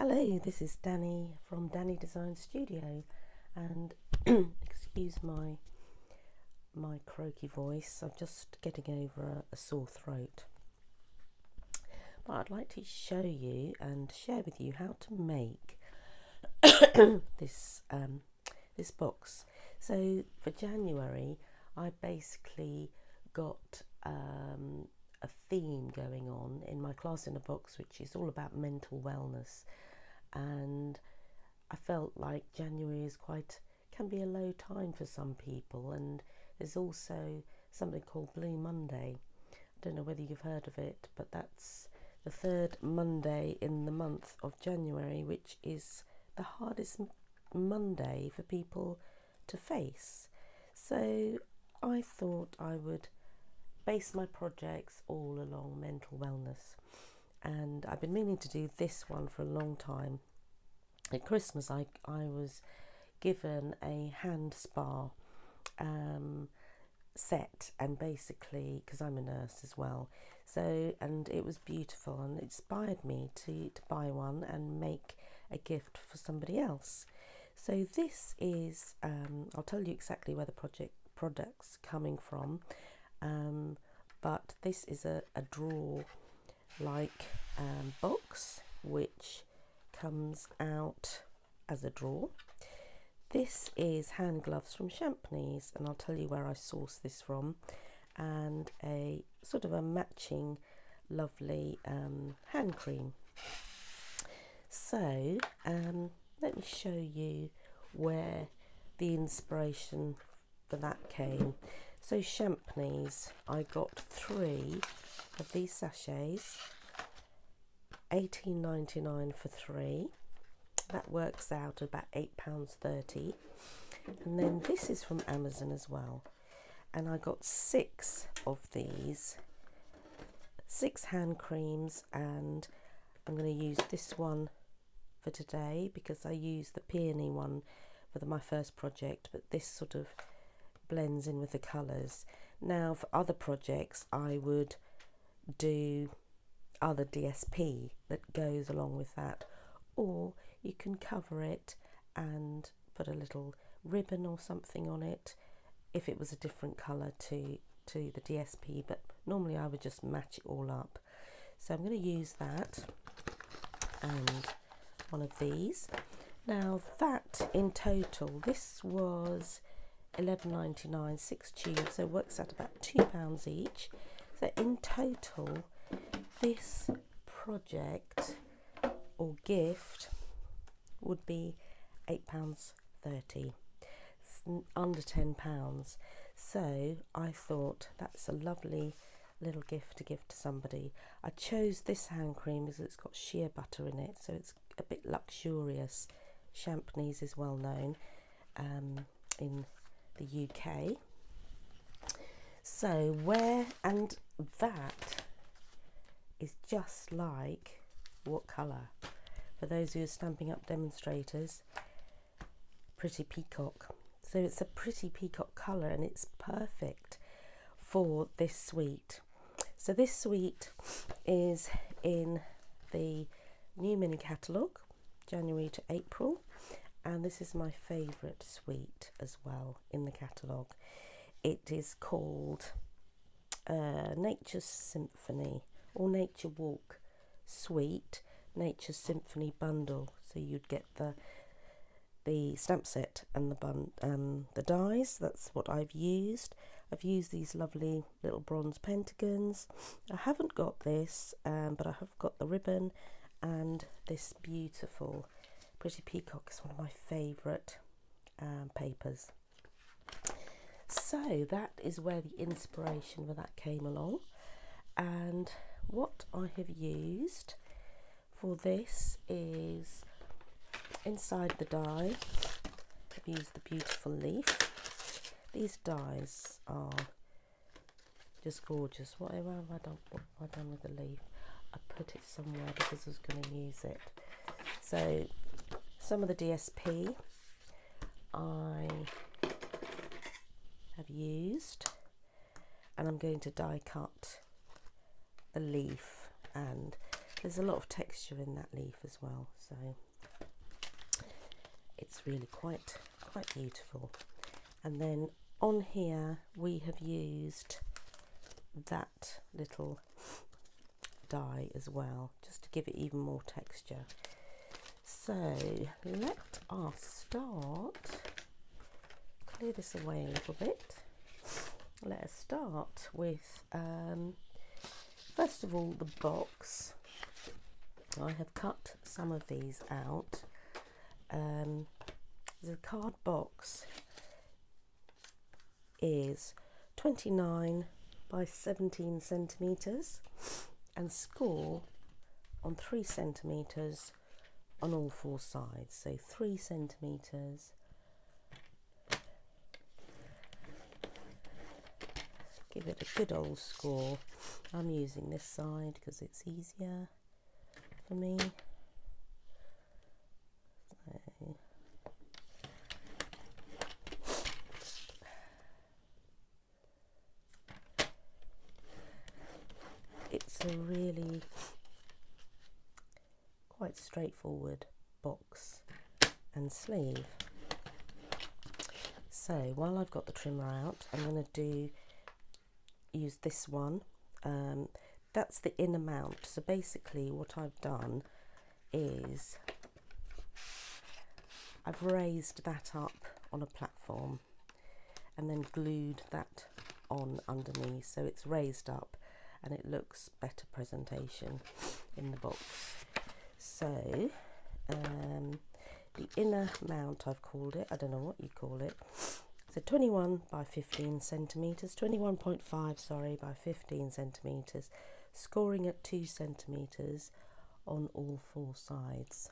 Hello, this is Danny from Danny Design Studio, and excuse my croaky voice. I'm just getting over a sore throat. But I'd like to show you and share with you how to make this this box. So for January, I basically got a theme going on in my class in a box, which is all about mental wellness, and I felt like January can be a low time for some people, and there's also something called Blue Monday. I don't know whether you've heard of it, but that's the third Monday in the month of January, which is the hardest Monday for people to face. So I thought I would base my projects all along mental wellness, and I've been meaning to do this one for a long time. At Christmas I was given a hand spa set, and basically, because I'm a nurse as well, and it was beautiful and it inspired me to buy one and make a gift for somebody else. So this is I'll tell you exactly where the product's coming from, but this is a drawer like box which comes out as a drawer. This is hand gloves from Stampin, and I'll tell you where I sourced this from, and a sort of a matching lovely hand cream. So let me show you where the inspiration for that came. So Stampin, I got 3 of these sachets, $18.99 for 3. That works out about £8.30. And then this is from Amazon as well, and I got 6 of these, 6 hand creams, and I'm going to use this one for today because I used the peony one for my first project, but this sort of blends in with the colours. Now for other projects I would do other DSP that goes along with that, or you can cover it and put a little ribbon or something on it if it was a different colour to the DSP, but normally I would just match it all up. So I'm going to use that and one of these. Now that in total, this was £11.99, 6 tubes, so it works out about £2 each. So in total, this project or gift would be £8.30, under £10. So I thought that's a lovely little gift to give to somebody. I chose this hand cream because it's got shea butter in it, so it's a bit luxurious. Stampin is well known in the UK. So and that is just like, what colour? For those who are Stampin' Up demonstrators, pretty peacock. So it's a pretty peacock colour, and it's perfect for this suite. So this suite is in the new mini catalogue, January to April, and this is my favourite suite as well in the catalogue. It is called Nature Symphony or Nature Walk Suite, Nature Symphony Bundle. So you'd get the stamp set and the dies. That's what I've used. I've used these lovely little bronze pentagons. I haven't got this, but I have got the ribbon and this beautiful pretty peacock. Is one of my favourite papers. So that is where the inspiration for that came along, and what I have used for this is, inside the die I've used the beautiful leaf. These dies are just gorgeous. What have I done with the leaf? I put it somewhere because I was going to use it. So some of the DSP I have used, and I'm going to die cut the leaf and There's a lot of texture in that leaf as well, so it's really quite beautiful. And then on here we have used that little die as well, just to give it even more texture. So let us start, clear this away a little bit. Let us start with first of all the box. I have cut some of these out. The card box is 29 by 17 centimetres and score on 3 centimetres on all 4 sides, so 3 centimetres. Give it a good old score. I'm using this side because it's easier for me. So it's a really quite straightforward box and sleeve. So while I've got the trimmer out, I'm going to use this one. That's the inner mount. So basically what I've done is I've raised that up on a platform and then glued that on underneath, so it's raised up and it looks better presentation in the box. So the inner mount, I've called it, I don't know what you call it. So 21 by 15 centimetres, 21.5 sorry, by 15 centimetres, scoring at 2 centimetres on all 4 sides.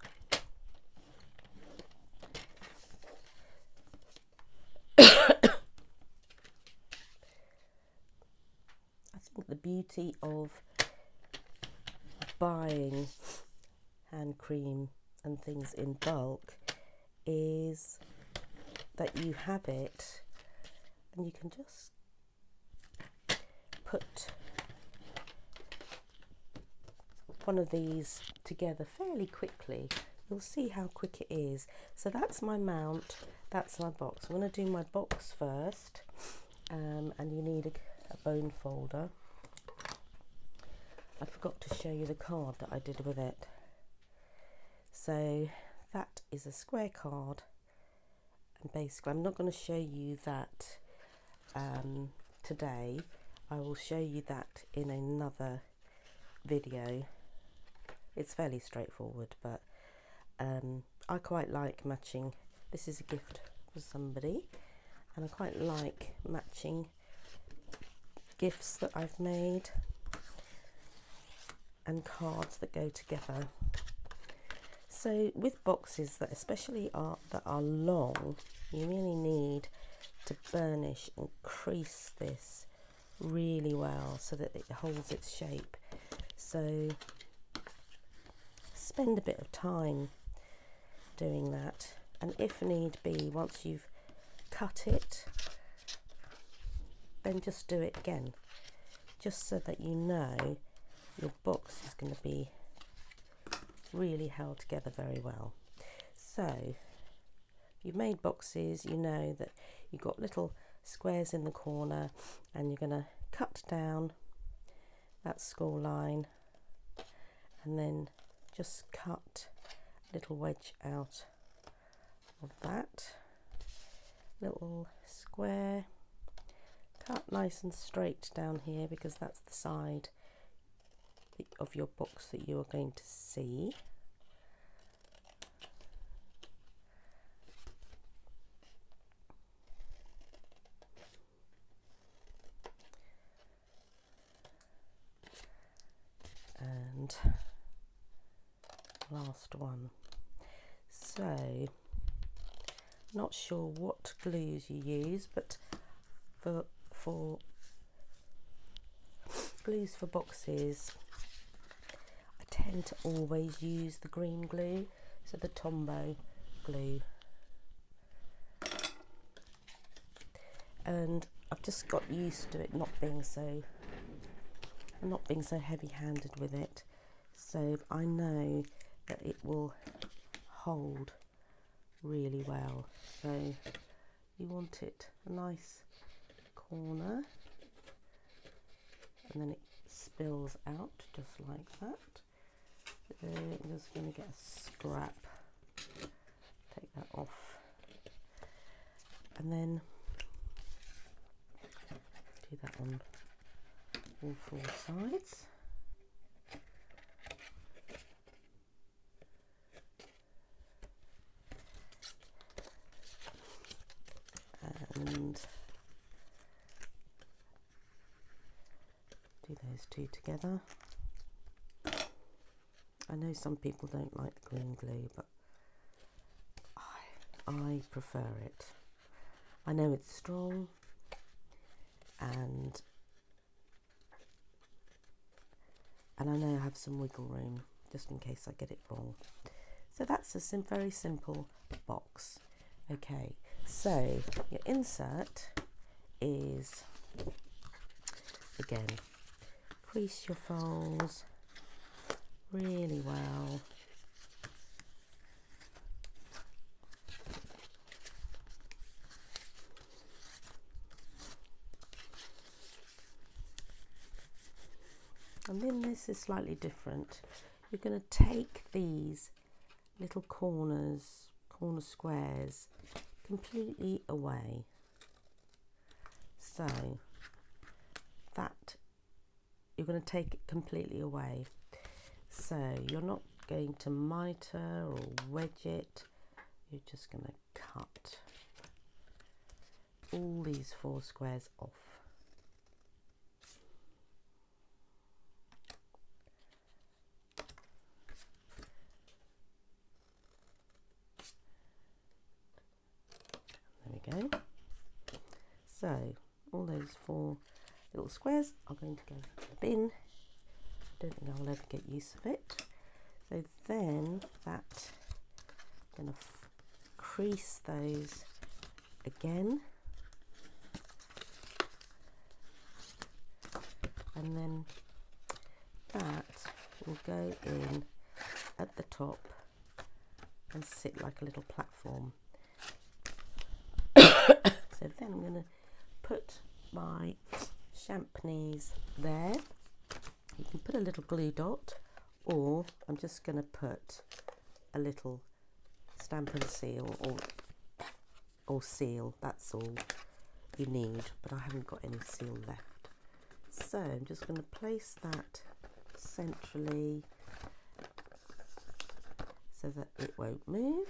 I think the beauty of buying hand cream and things in bulk is that you have it and you can just put one of these together fairly quickly. You'll see how quick it is. So that's my mount, that's my box. I'm going to do my box first, and you need a bone folder. I forgot to show you the card that I did with it. So that is a square card, and basically I'm not going to show you that today. I will show you that in another video. It's fairly straightforward, but I quite like matching. This is a gift for somebody, and I quite like matching gifts that I've made and cards that go together. So with boxes that especially that are long, you really need to burnish and crease this really well so that it holds its shape. So spend a bit of time doing that, and if need be, once you've cut it, then just do it again, just so that you know your box is going to be really held together very well. So if you've made boxes, you know that you've got little squares in the corner, and you're going to cut down that score line and then just cut a little wedge out of that little square. Cut nice and straight down here, because that's the side of your box that you are going to see. And last one. So not sure what glues you use, but for glues for boxes, I tend to always use the green glue, so the Tombow glue. And I've just got used to it not being so heavy-handed with it. so I know that it will hold really well. So you want it a nice corner, and then it spills out just like that. So I'm just going to get a scrap, take that off, and then do that on all 4 sides. And do those 2 together. I know some people don't like the green glue, but I prefer it. I know it's strong, and I know I have some wiggle room just in case I get it wrong. So that's a very simple box. Okay, so your insert is, again, crease your folds really well. And then this is slightly different. You're going to take these little corner squares completely away. So that you're going to take it completely away. So you're not going to miter or wedge it. You're just going to cut all these 4 squares off. There we go. So all those 4 little squares are going to go in the bin. I don't think I'll ever get use of it. So then that, I'm going to crease those again, and then that will go in at the top and sit like a little platform. So then I'm going to put my champneys there. You can put a little glue dot, or I'm just going to put a little Stampin' seal or seal. That's all you need, but I haven't got any seal left. So I'm just going to place that centrally so that it won't move.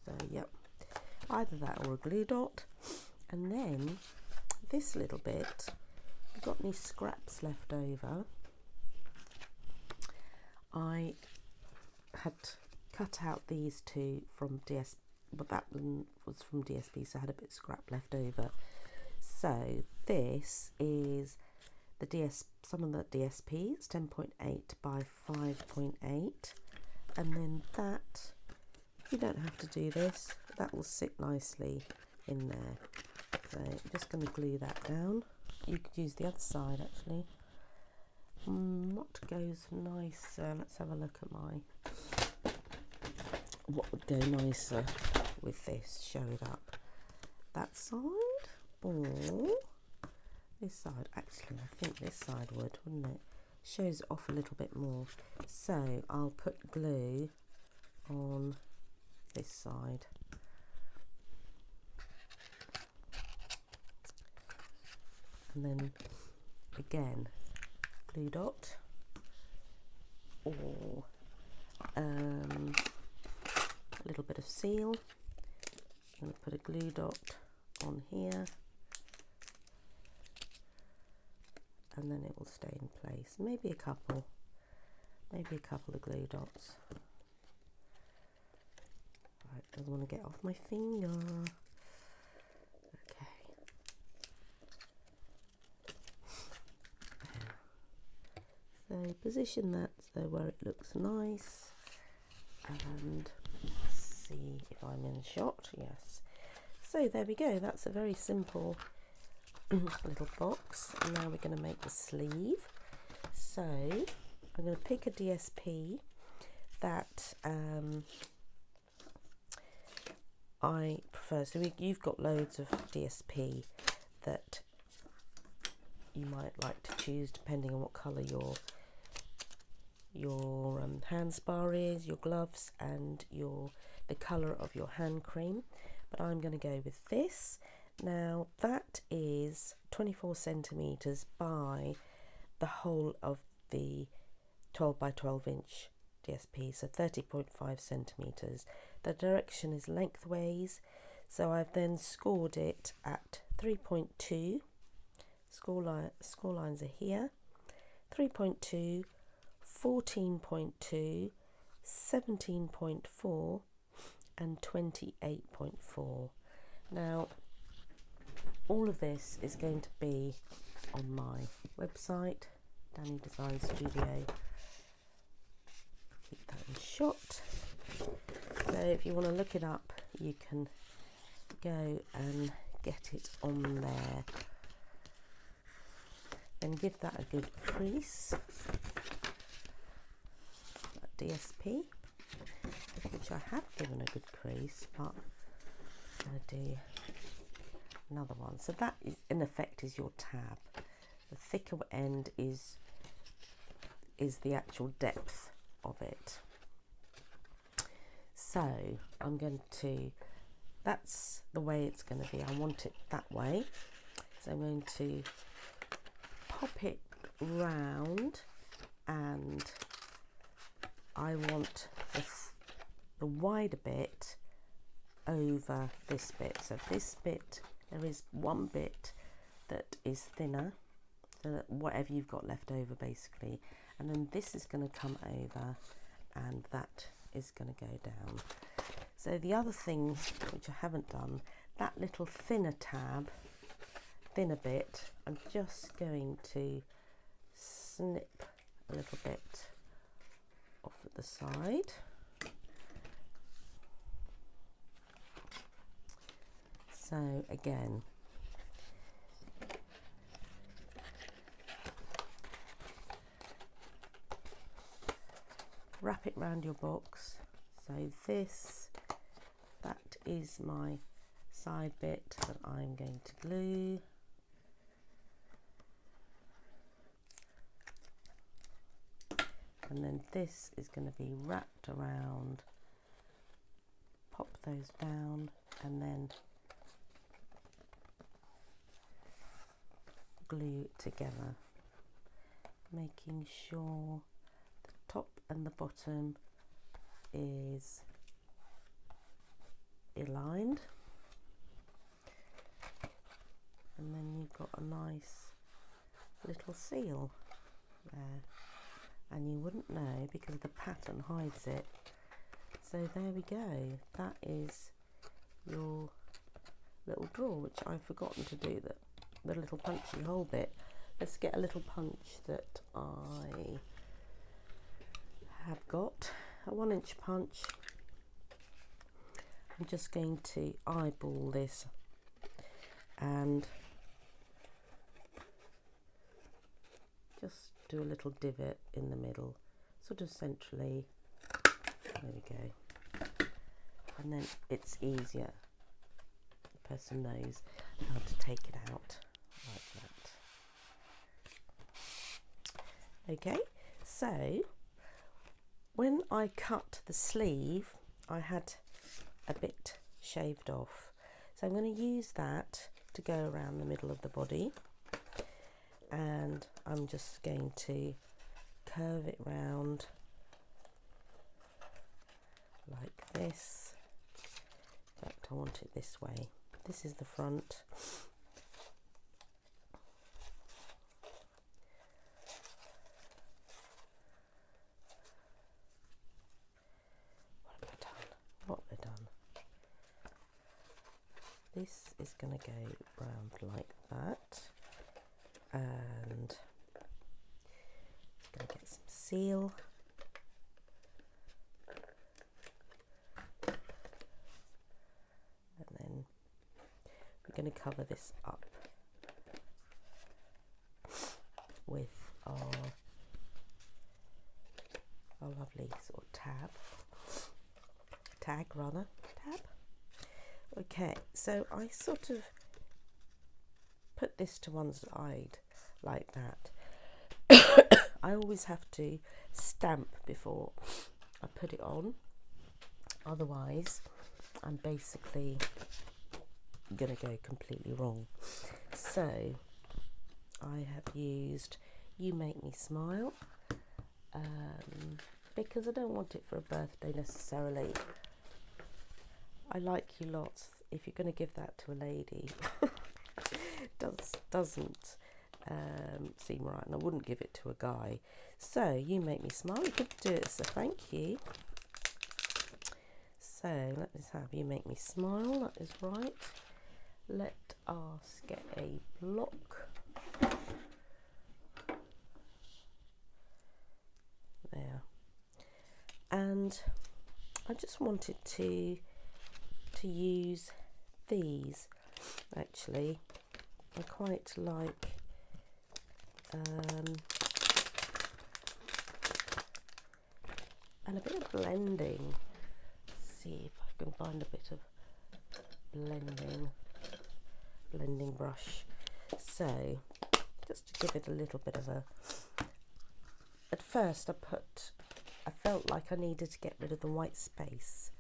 So yep, either that or a glue dot. And then this little bit, I've got any scraps left over. I had cut out these 2 from DS, but that one was from DSP, so I had a bit of scrap left over. So this is the some of the DSP. It's 10.8 by 5.8, and then that, you don't have to do this, that will sit nicely in there. So I'm just going to glue that down. You could use the other side actually. What goes nicer? Let's have a look at what would go nicer with this. Show it up. That side or this side? Actually, I think this side would, wouldn't it? Shows it off a little bit more. So I'll put glue on this side. And then again, glue dot, or a little bit of seal. I'm going to put a glue dot on here, and then it will stay in place. Maybe a couple of glue dots. Right, doesn't want to get off my finger. So position that so where it looks nice, and see if I'm in shot. Yes. So there we go. That's a very simple little box. And now we're going to make the sleeve. So I'm going to pick a DSP that I prefer. So you've got loads of DSP that you might like to choose depending on what colour your hand spar is, your gloves, and the colour of your hand cream. But I'm going to go with this. Now that is 24 centimetres by the whole of the 12 by 12 inch DSP, so 30.5 centimetres. The direction is lengthways, so I've then scored it at 3.2. Score lines are here: 3.2, 14.2, 17.4 and 28.4. Now all of this is going to be on my website, Danny Design Studio. Keep that in shot. So if you want to look it up, you can go and get it on there. Then give that a good crease. That DSP, which I have given a good crease, but I'm going to do another one. So that is, in effect, is your tab. The thicker end is the actual depth of it. So I'm going to, that's the way it's going to be. I want it that way. So I'm going to pop it round, and I want the wider bit over this bit. So this bit, there is one bit that is thinner, so that whatever you've got left over basically, and then this is going to come over and that is going to go down. So the other thing which I haven't done, that little thinner tab, thinner bit, I'm just going to snip a little bit off at the side. So again, wrap it round your box. So that is my side bit that I'm going to glue. And then this is going to be wrapped around, pop those down, and then glue it together, making sure the top and the bottom is aligned, and then you've got a nice little seal there, and you wouldn't know because the pattern hides it. So there we go, that is your little drawer, which I've forgotten to do the little punchy hole bit. Let's get a little punch that I have got, a 1-inch punch. I'm just going to eyeball this and just do a little divot in the middle, sort of centrally. There we go. And then it's easier. The person knows how to take it out like that. Okay, so when I cut the sleeve, I had a bit shaved off. So I'm going to use that to go around the middle of the body, and I'm just going to curve it round like this. In fact, I want it this way. This is the front. What have I done? This is going to go round like that, and it's going to get some seal. And then we're going to cover this up with our lovely sort of tag. Okay, so I sort of put this to one side like that. I always have to stamp before I put it on, otherwise I'm basically gonna go completely wrong. So I have used You Make Me Smile, because I don't want it for a birthday necessarily. I like you lots. If you're going to give that to a lady, doesn't seem right, and I wouldn't give it to a guy. So You Make Me Smile, you could do it as a thank you. So let us have You Make Me Smile, that is right. Let us get a block. There. And I just wanted to use these, actually. I quite like and a bit of blending. Let's see if I can find a bit of blending brush. So just to give it a little bit of a, at first I felt like I needed to get rid of the white space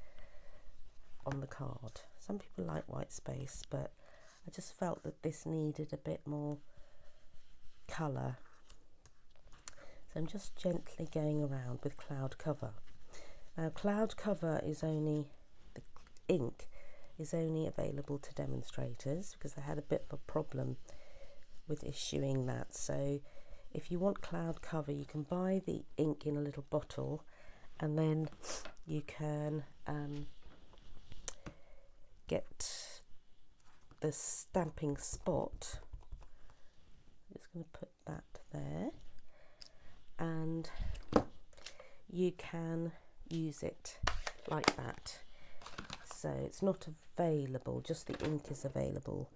on the card. Some people like white space, but I just felt that this needed a bit more colour. So I'm just gently going around with Cloud Cover. Now Cloud Cover is only, the ink is only available to demonstrators because I had a bit of a problem with issuing that. So if you want Cloud Cover, you can buy the ink in a little bottle, and then you can get the stamping spot. I'm just going to put that there, and you can use it like that. So it's not available, just the ink is available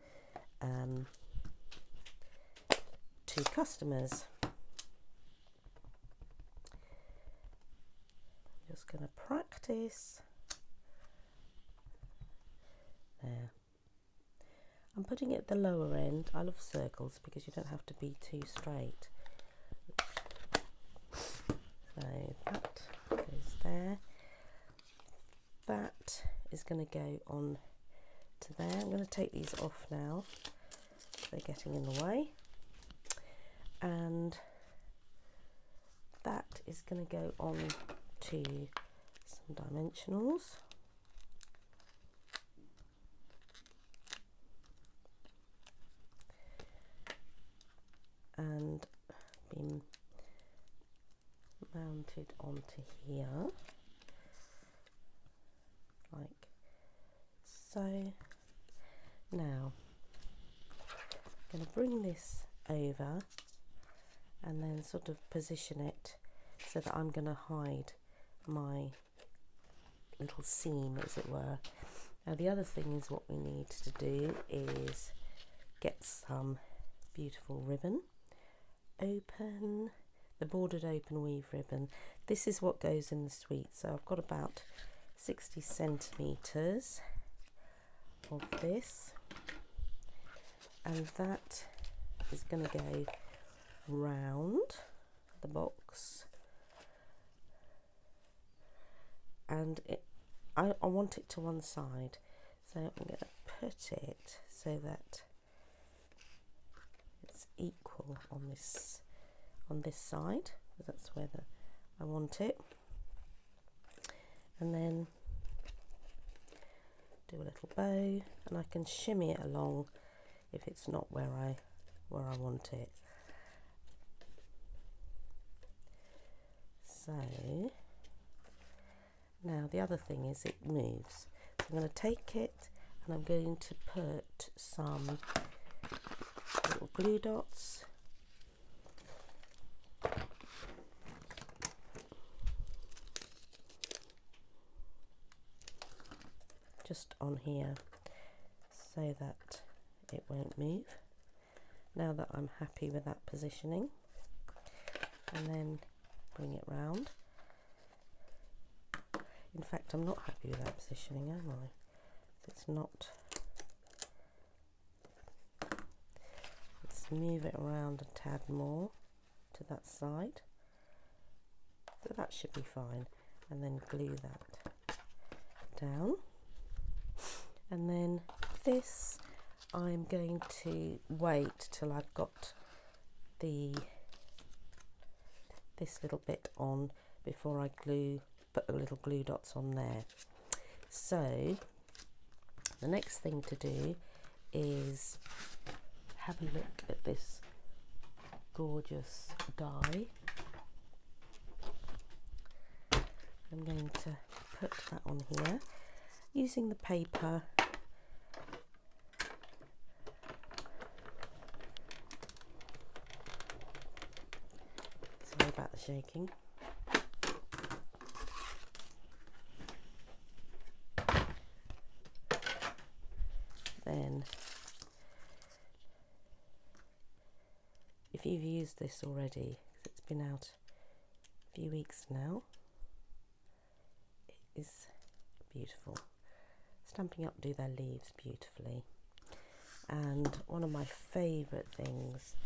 to customers. I'm just going to practice. There. I'm putting it at the lower end. I love circles because you don't have to be too straight. So that goes there. That is going to go on to there. I'm going to take these off now. They're getting in the way. And that is going to go on to some dimensionals. And be mounted onto here, like so. Now I'm going to bring this over and then sort of position it so that I'm going to hide my little seam, as it were. Now the other thing is, what we need to do is get some beautiful ribbon. Open the bordered open weave ribbon. This is what goes in the suite. So I've got about 60 centimeters of this, and that is going to go round the box, and I want it to one side, so I'm going to put it so that it's equal on this side, because that's where I want it, and then do a little bow, and I can shimmy it along if it's not where I want it. So now the other thing is it moves. So I'm going to take it and I'm going to put some little glue dots just on here so that it won't move. Now that I'm happy with that positioning, and then bring it round. In fact, I'm not happy with that positioning, am I? It's not. Let's move it around a tad more to that side. So that should be fine. And then glue that down. And then this, I'm going to wait till I've got this little bit on before I put the little glue dots on there. So the next thing to do is have a look at this gorgeous die. I'm going to put that on here using the paper. Sorry about the shaking. Then, if you've used this already, because it's been out a few weeks now, it is beautiful. Stampin' Up do their leaves beautifully, and one of my favourite things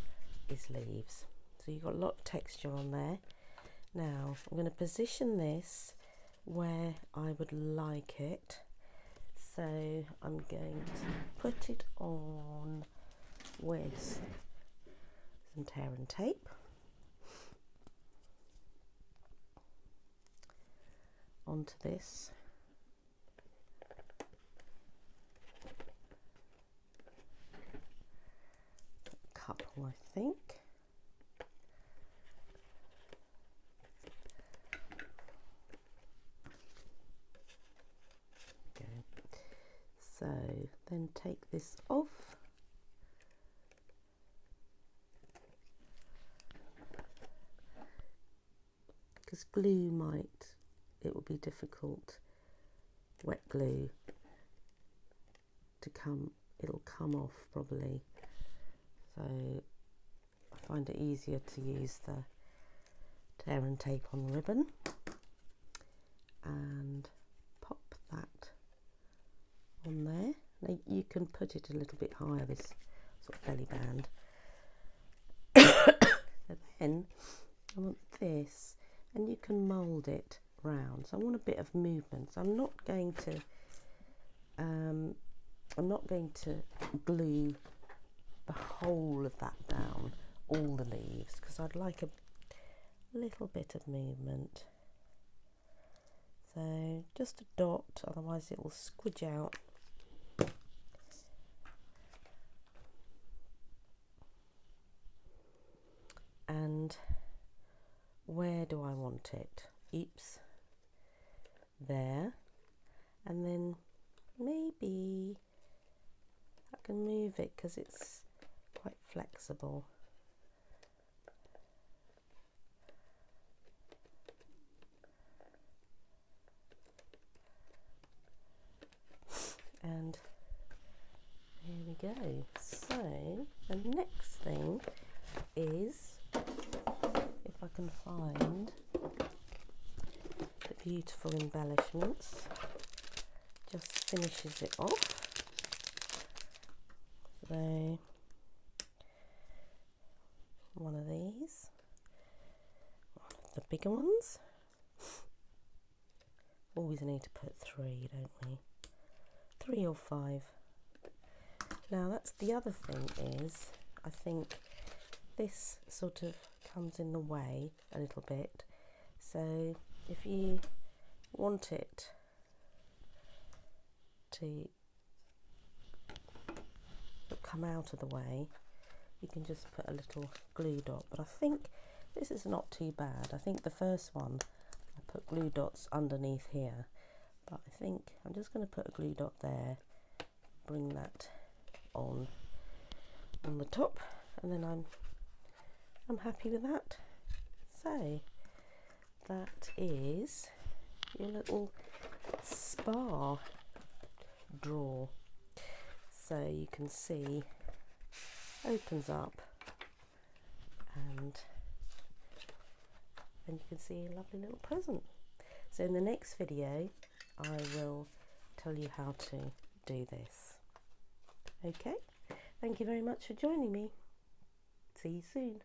is leaves. So you've got a lot of texture on there. Now I'm going to position this where I would like it. So I'm going to put it on with some tear and tape. Onto this. A couple, I think. So then take this off, because glue it will be difficult, wet glue to it'll come off probably, so I find it easier to use the tear and tape on ribbon and pop that on there. Now you can put it a little bit higher, this sort of belly band. So then I want this, and you can mould it round. So I want a bit of movement. So I'm not going to glue the whole of that down, all the leaves, because I'd like a little bit of movement. So just a dot, otherwise it will squidge out. And where do I want it? Oops, there. And then maybe I can move it because it's quite flexible. And here we go. So the next thing is, if I can find the beautiful embellishments, just finishes it off. So one of these, one of the bigger ones. Always need to put 3, don't we? 3 or 5. Now that's the other thing is, I think this sort of comes in the way a little bit. So if you want it to come out of the way, you can just put a little glue dot. But I think this is not too bad. I think the first one I put glue dots underneath here, but I think I'm just going to put a glue dot there, bring that on the top, and then I'm happy with that. So that is your little spa drawer. So you can see, opens up, and then you can see a lovely little present. So in the next video I will tell you how to do this. Okay, thank you very much for joining me. See you soon.